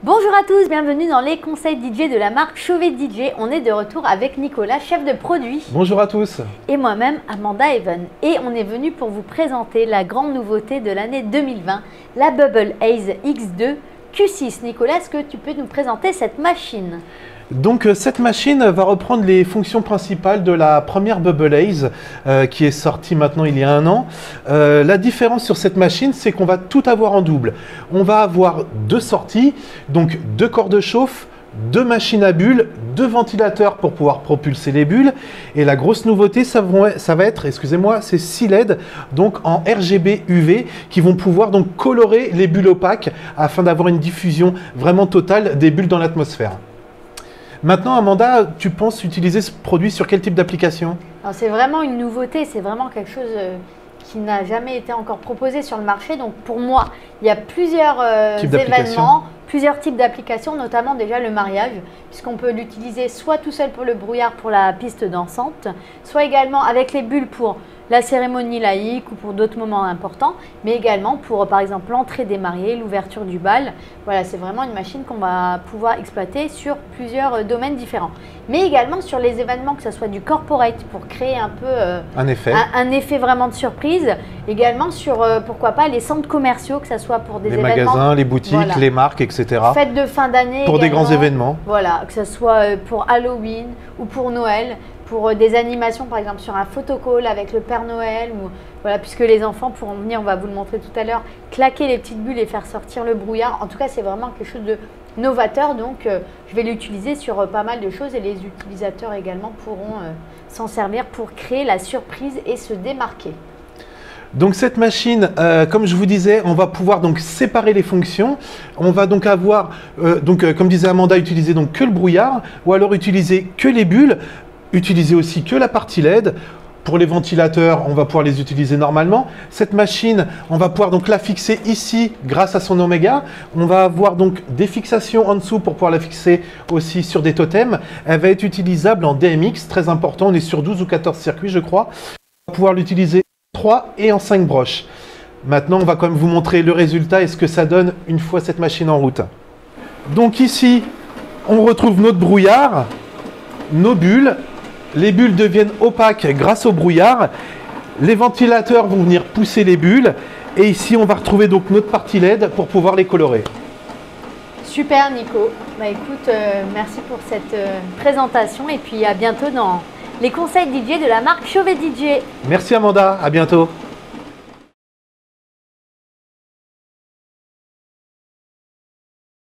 Bonjour à tous, bienvenue dans les conseils DJ de la marque Chauvet DJ. On est de retour avec Nicolas, chef de produit. Bonjour à tous. Et moi-même, Amanda Even. Et on est venu pour vous présenter la grande nouveauté de l'année 2020, la Bubble Haze X2 Q6. Nicolas, est-ce que tu peux nous présenter cette machine ? Donc cette machine va reprendre les fonctions principales de la première Bubble Haze qui est sortie maintenant il y a un an. La différence sur cette machine, c'est qu'on va tout avoir en double. On va avoir deux sorties, donc deux corps de chauffe, deux machines à bulles, deux ventilateurs pour pouvoir propulser les bulles. Et la grosse nouveauté, ça va être, excusez-moi, c'est 6 LED donc en RGB UV qui vont pouvoir donc colorer les bulles opaques afin d'avoir une diffusion vraiment totale des bulles dans l'atmosphère. Maintenant, Amanda, tu penses utiliser ce produit sur quel type d'application? C'est vraiment une nouveauté, c'est vraiment quelque chose qui n'a jamais été encore proposé sur le marché. Donc pour moi, il y a plusieurs événements, plusieurs types d'applications, notamment déjà le mariage, puisqu'on peut l'utiliser soit tout seul pour le brouillard pour la piste dansante, soit également avec les bulles pour la cérémonie laïque ou pour d'autres moments importants, mais également pour par exemple l'entrée des mariés, l'ouverture du bal. Voilà, c'est vraiment une machine qu'on va pouvoir exploiter sur plusieurs domaines différents. Mais également sur les événements, que ce soit du corporate pour créer un peu un effet vraiment de surprise. Également sur, pourquoi pas, les centres commerciaux, que ce soit pour des événements. Les magasins, les boutiques, voilà, les marques, etc. Fêtes de fin d'année. Pour également, des grands événements. Voilà, que ce soit pour Halloween ou pour Noël. Pour des animations, par exemple sur un photocall avec le Père Noël, ou, voilà, puisque les enfants pourront venir, on va vous le montrer tout à l'heure, claquer les petites bulles et faire sortir le brouillard. En tout cas, c'est vraiment quelque chose de novateur, donc je vais l'utiliser sur pas mal de choses et les utilisateurs également pourront s'en servir pour créer la surprise et se démarquer. Donc cette machine, comme je vous disais, on va pouvoir donc séparer les fonctions. On va donc avoir, comme disait Amanda, utiliser donc que le brouillard, ou alors utiliser que les bulles. Utiliser aussi que la partie LED. Pour les ventilateurs, on va pouvoir les utiliser normalement. Cette machine, on va pouvoir donc la fixer ici grâce à son Oméga. On va avoir donc des fixations en dessous pour pouvoir la fixer aussi sur des totems. Elle va être utilisable en DMX, très important. On est sur 12 ou 14 circuits, je crois. On va pouvoir l'utiliser en 3 et en 5 broches. Maintenant, on va quand même vous montrer le résultat et ce que ça donne une fois cette machine en route. Donc ici, on retrouve notre brouillard, nos bulles. Les bulles deviennent opaques grâce au brouillard. Les ventilateurs vont venir pousser les bulles. Et ici, on va retrouver donc notre partie LED pour pouvoir les colorer. Super Nico. Bah écoute, merci pour cette présentation. Et puis à bientôt dans les conseils DJ de la marque Chauvet DJ. Merci Amanda, à bientôt.